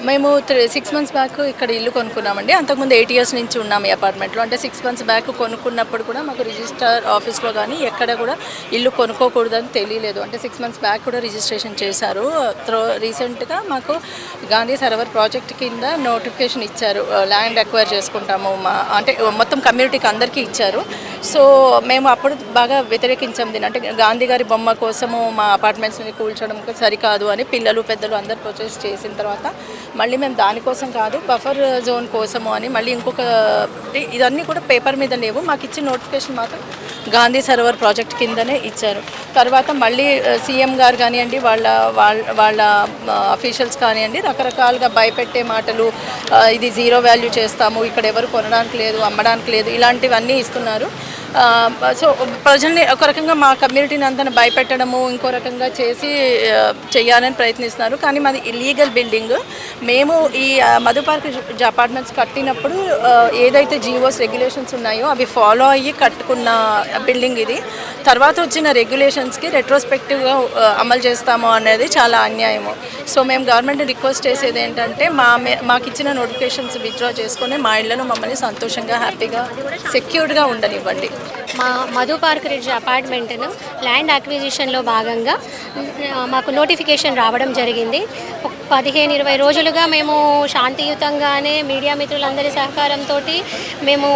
మేము 6 months back ఇక్కడ ఇల్లు కొనుక్కున్నామండి. అంతకుముందు 8 ఇయర్స్ నుంచి ఉన్నాం ఈ అపార్ట్మెంట్‌లో. అంటే 6 మంత్స్ బ్యాక్ కొనుక్కున్నప్పుడు కూడా మాకు రిజిస్ట్రార్ ఆఫీస్‌లో గానీ ఎక్కడ కూడా ఇల్లు కొనుక్కోకూడదని తెలియలేదు. అంటే 6 మంత్స్ బ్యాక్ కూడా రిజిస్ట్రేషన్ చేశారు. రీసెంట్‌గా మాకు గాంధీ సరోవర్ ప్రాజెక్ట్ కింద నోటిఫికేషన్ ఇచ్చారు. ల్యాండ్ అక్వైర్ చేసుకుంటాము అంటే మొత్తం కమ్యూనిటీకి అందరికీ ఇచ్చారు. సో మేము అప్పుడు బాగా వ్యతిరేకించాం దీన్ని. అంటే గాంధీ గారి బొమ్మ కోసము మా అపార్ట్మెంట్స్ని కూల్చడం సరికాదు అని పిల్లలు పెద్దలు అందరు ప్రొటెస్ట్ చేసిన తర్వాత మళ్ళీ మేము దానికోసం కాదు బఫర్ జోన్ కోసము అని మళ్ళీ ఇంకొక ఇదన్నీ కూడా పేపర్ మీద లేవు. మాకు ఇచ్చిన నోటిఫికేషన్ మాత్రం గాంధీ సరోవర్ ప్రాజెక్ట్ కిందనే ఇచ్చారు. తర్వాత మళ్ళీ సీఎం గారు కానివ్వండి వాళ్ళ అఫీషియల్స్ కానివ్వండి రకరకాలుగా భయపెట్టే మాటలు, ఇది జీరో వాల్యూ చేస్తాము, ఇక్కడ ఎవరు కొనడానికి లేదు, అమ్మడానికి లేదు, ఇలాంటివన్నీ ఇస్తున్నారు. సో ప్రజల్ని ఒక రకంగా మా కమ్యూనిటీని అంతా భయపెట్టడము ఇంకో రకంగా చేసి చేయాలని ప్రయత్నిస్తున్నారు. కానీ మాది ఇల్లీగల్ బిల్డింగ్. మేము ఈ మధు పార్క్ అపార్ట్మెంట్స్ కట్టినప్పుడు ఏదైతే జీవోస్ రెగ్యులేషన్స్ ఉన్నాయో అవి ఫాలో అయ్యి కట్టుకున్న బిల్డింగ్ ఇది. తర్వాత వచ్చిన రెగ్యులేషన్స్కి రెట్రోస్పెక్టివ్గా అమలు చేస్తాము అనేది చాలా అన్యాయము. సో మేము గవర్నమెంట్ని రిక్వెస్ట్ చేసేది ఏంటంటే మాకు ఇచ్చిన నోటిఫికేషన్స్ విత్డ్రా చేసుకొని మా ఇళ్లను మమ్మల్ని సంతోషంగా హ్యాపీగా సెక్యూర్డ్గా ఉండనివ్వండి. మా మధు పార్క్ రిడ్జ్ అపార్ట్మెంట్ను ల్యాండ్ అక్విజిషన్లో భాగంగా మాకు నోటిఫికేషన్ రావడం జరిగింది. 15-20 రోజులుగా మేము శాంతియుతంగానే మీడియా మిత్రులందరి సహకారంతో మేము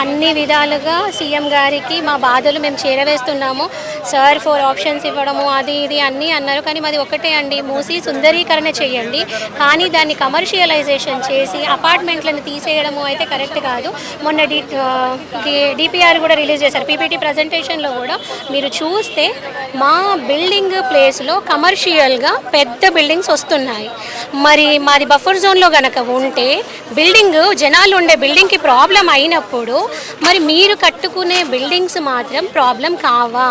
అన్ని విధాలుగా సీఎం గారికి మా బాధలు మేము చేరవేస్తున్నాము. సార్ 4 ఆప్షన్స్ ఇవ్వడము అది ఇది అన్నీ అన్నారు. కానీ మాది ఒకటే అండి, మూసి సుందరీకరణ చేయండి, కానీ దాన్ని కమర్షియలైజేషన్ చేసి అపార్ట్మెంట్లను తీసేయడము అయితే కరెక్ట్ కాదు. మొన్న డిపిఆర్ కూడా రిలీజ్ చేశారు. పీపీటీ ప్రజెంటేషన్లో కూడా మీరు చూస్తే మా బిల్డింగ్ ప్లేస్లో కమర్షియల్గా పెద్ద బిల్డింగ్స్ వస్తున్నాయి. మరి మాది బఫర్ జోన్లో కనుక ఉంటే బిల్డింగ్ జనాలు ఉండే బిల్డింగ్కి ప్రాబ్లం అయినప్పుడు మరి మీరు కట్టుకునే బిల్డింగ్స్ మాత్రం ప్రాబ్లం కావా?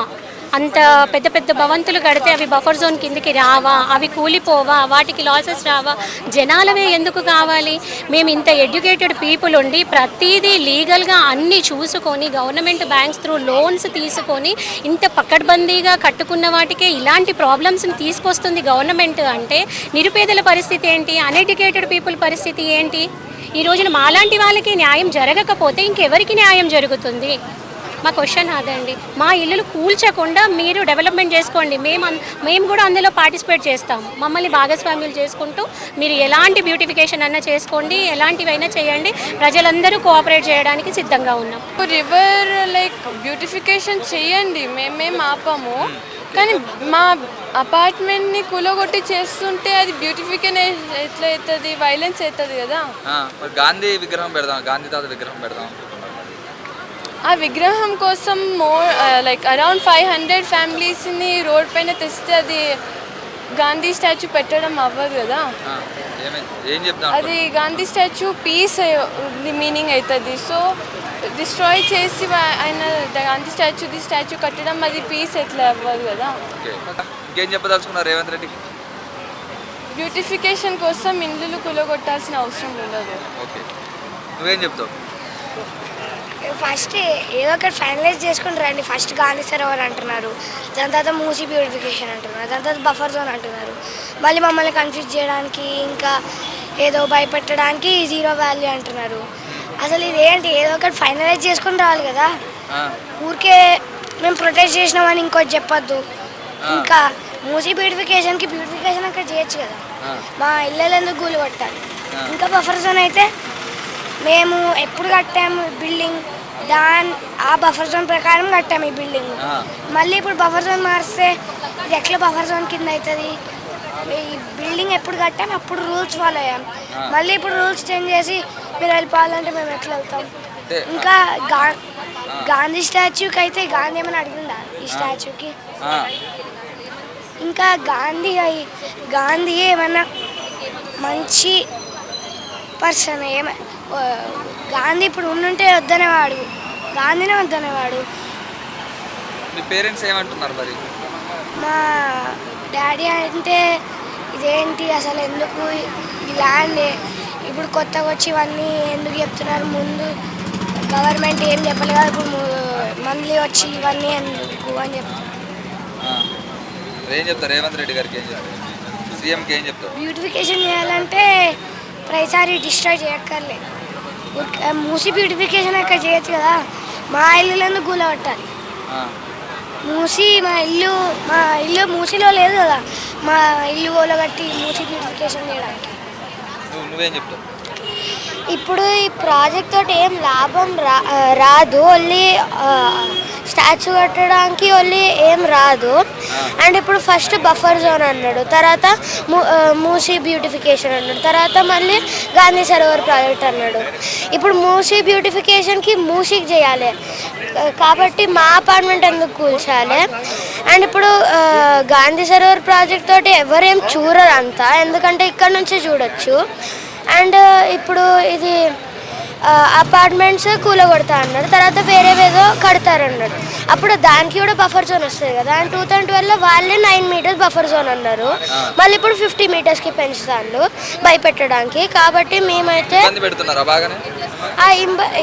అంత పెద్ద పెద్ద భవంతులు కడితే అవి బఫర్ జోన్ కిందకి రావా? అవి కూలిపోవా? వాటికి లాసెస్ రావా? జనాలవే ఎందుకు కావాలి? మేము ఇంత ఎడ్యుకేటెడ్ పీపుల్ ఉండి ప్రతిదీ లీగల్గా అన్నీ చూసుకొని గవర్నమెంట్ బ్యాంక్స్ త్రూ లోన్స్ తీసుకొని ఇంత పకడ్బందీగా కట్టుకున్న వాటికే ఇలాంటి ప్రాబ్లమ్స్ని తీసుకొస్తుంది గవర్నమెంట్ అంటే నిరుపేదల పరిస్థితి ఏంటి? అన్ఎడ్యుకేటెడ్ పీపుల్ పరిస్థితి ఏంటి? ఈ రోజున మాలాంటి వాళ్ళకి న్యాయం జరగకపోతే ఇంకెవరికి న్యాయం జరుగుతుంది? మా క్వశ్చన్ అదండి. మా ఇల్లులు కూల్చకుండా మీరు డెవలప్మెంట్ చేసుకోండి, మేము కూడా అందులో పార్టిసిపేట్ చేస్తాము. మమ్మల్ని భాగస్వామ్యులు చేసుకుంటూ మీరు ఎలాంటి బ్యూటిఫికేషన్ అన్నా చేసుకోండి, ఎలాంటివైనా చేయండి, ప్రజలందరూ కోఆపరేట్ చేయడానికి సిద్ధంగా ఉన్నాం. రివర్ బ్యూటిఫికేషన్ చేయండి, మేమేం ఆపాము. కానీ మా అపార్ట్మెంట్ని కూలగొట్టి చేస్తుంటే అది బ్యూటిఫికేషన్ ఎట్లా అవుతుంది? వైలెన్స్ అవుతుంది కదా. గాంధీ విగ్రహం పెడదాం, గాంధీ తాత విగ్రహం పెడదాం. ఆ విగ్రహం కోసం అరౌండ్ 500 ఫ్యామిలీస్ని రోడ్ పైన తెస్తే అది గాంధీ స్టాచ్యూ పెట్టడం అవ్వదు కదా. అది గాంధీ స్టాచ్యూ పీస్ మీనింగ్ అవుతుంది. సో డిస్ట్రాయ్ చేసి ఆయన గాంధీ స్టాచ్యూ కట్టడం అది పీస్ ఎట్లా అవ్వదు కదా. ఇంకేం చెప్పదలుచుకున్నారు రేవంత్ రెడ్డికి? బ్యూటిఫికేషన్ కోసం ఇల్లులు కూలగొట్టాల్సిన అవసరం ఉండదు. ఓకే, నువ్వేం చెప్తావు? ఫస్ట్ ఏదో ఒకటి ఫైనలైజ్ చేసుకుని రండి. ఫస్ట్ గాంధీ సరోవర్ అంటున్నారు, దాని తర్వాత మూసీ బ్యూటిఫికేషన్ అంటున్నారు, దాని తర్వాత బఫర్ జోన్ అంటున్నారు. మళ్ళీ మమ్మల్ని కన్ఫ్యూజ్ చేయడానికి ఇంకా ఏదో భయపెట్టడానికి జీరో వాల్యూ అంటున్నారు. అసలు ఇది ఏంటి? ఏదో ఒకటి ఫైనలైజ్ చేసుకుని రావాలి కదా. ఊరికే మేము ప్రొటెస్ట్ చేసినామని ఇంకోటి చెప్పొద్దు. ఇంకా మూసీ బ్యూటిఫికేషన్కి బ్యూటిఫికేషన్ అక్కడ చేయొచ్చు కదా. మా ఇళ్ళలో ఎందుకు గూలు కొట్టాలి? ఇంకా బఫర్ జోన్ అయితే మేము ఎప్పుడు కట్టాము బిల్డింగ్, ఆ బఫర్ జోన్ ప్రకారం కట్టాము ఈ బిల్డింగ్. మళ్ళీ ఇప్పుడు బఫర్ జోన్ మారిస్తే ఇది ఎట్లా బఫర్ జోన్ కింద అవుతుంది? ఈ బిల్డింగ్ ఎప్పుడు కట్టాము అప్పుడు రూల్స్ ఫాలో అయ్యాం. మళ్ళీ ఇప్పుడు రూల్స్ చేంజ్ చేసి మీరు వెళ్ళిపోవాలంటే మేము ఎట్లా వెళ్తాం? ఇంకా గాంధీ స్టాచ్యూకి అయితే గాంధీ ఏమైనా అడిగిందా ఈ స్టాచ్యూకి? ఇంకా గాంధీ ఏమన్నా మంచి పర్సన్ గాంధీ ఇప్పుడు ఉండుంటే వద్దనేవాడు, గాంధీనే వద్దనేవాడు. మీ పేరెంట్స్ ఏమంటున్నారు మరి? మా డాడీ అంటే ఇదేంటి అసలు, ఎందుకు ఈ ల్యాండ్ ఇప్పుడు కొత్తగా వచ్చి ఇవన్నీ ఎందుకు చెప్తున్నారు? ముందు గవర్నమెంట్ ఏం చెప్పలేదు, ఇప్పుడు మంత్లీ వచ్చి ఇవన్నీ ఎందుకు అని చెప్తారు. ఏం చెప్తారు రేవంత్ రెడ్డి గారికి? ఏం చెప్తారు? సీఎంకి ఏం చెప్తారు? బ్యూటిఫికేషన్ చేయాలంటే ప్రతిసారి డిస్ట్రాయ్ చేయక్కర్లే. మూసి బ్యూటిఫికేషన్ అక్కడ చేయొచ్చు కదా, మా ఇల్లులను కూలగొట్టాలి. మా ఇల్లు మూసిలో లేదు కదా, మా ఇల్లు కూలగట్టి మూసి బ్యూటిఫికేషన్ చేయడానికి. నువ్వేం చెప్తావు? ఇప్పుడు ఈ ప్రాజెక్ట్ తోటి ఏం లాభం రాదు, ఓన్లీ స్టాచ్యూ కట్టడానికి ఓన్లీ ఏం రాదు. అండ్ ఇప్పుడు ఫస్ట్ బఫర్ జోన్ అన్నాడు, తర్వాత మూసీ బ్యూటిఫికేషన్ అన్నాడు, తర్వాత మళ్ళీ గాంధీ సరోవర్ ప్రాజెక్ట్ అన్నాడు. ఇప్పుడు మూసీ బ్యూటిఫికేషన్కి మూసీకి చేయాలి కాబట్టి మా అపార్ట్మెంట్ ఎందుకు కూల్చాలి? అండ్ ఇప్పుడు గాంధీ సరోవర్ ప్రాజెక్ట్ తోటి ఎవరేం చూడరు అంతా, ఎందుకంటే ఇక్కడ నుంచే చూడొచ్చు. అండ్ ఇప్పుడు ఇది అపార్ట్మెంట్స్ కూలగొడతా అన్నాడు, తర్వాత వేరేవేదో కడతారన్నాడు. అప్పుడు దానికి కూడా బఫర్ జోన్ వస్తుంది కదా. అండ్ 2012లో వాళ్ళే 9 meters బఫర్ జోన్ అన్నారు, మళ్ళీ ఇప్పుడు 50 metersకి పెంచుతాను భయపెట్టడానికి. కాబట్టి మేమైతే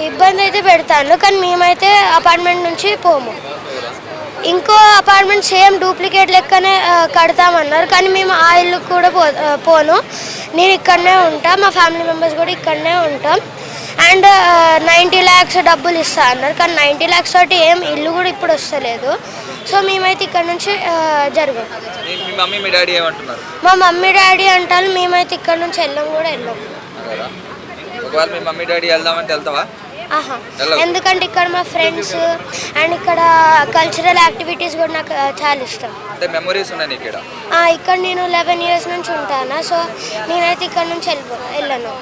ఇబ్బంది అయితే పెడతాను, కానీ మేమైతే అపార్ట్మెంట్ నుంచి పోము. ఇంకో అపార్ట్మెంట్ సేమ్ డూప్లికేట్ లెక్కనే కడతామన్నారు, కానీ మేము ఆ ఇల్లు కూడా పోను, నేను ఇక్కడనే ఉంటాం, మా ఫ్యామిలీ మెంబర్స్ కూడా ఇక్కడనే ఉంటాం. అండ్ 90 lakhs డబ్బులు ఇస్తా అన్నారు, కానీ 90 lakhs తోటి ఏం ఇల్లు కూడా ఇప్పుడు వస్తలేదు. సో మేమైతే ఇక్కడ నుంచి జరగం. మా మమ్మీ డాడీ అంటారు, మేమైతే ఇక్కడ నుంచి వెళ్ళాం కూడా వెళ్ళాం. ఒకవేళ మీ మమ్మీ డాడీ వెళ్దామంటే వెళ్తావా? ఎందుకంటే ఇక్కడ మా ఫ్రెండ్స్ అండ్ ఇక్కడ కల్చరల్ యాక్టివిటీస్ కూడా నాకు చాలా ఇష్టం. అంటే మెమరీస్ ఉన్నాయి ఇక్కడ. ఇక్కడ నేను 11 years నుంచి ఉంటాను, సో నేనైతే ఇక్కడ నుంచి వెళ్ళను.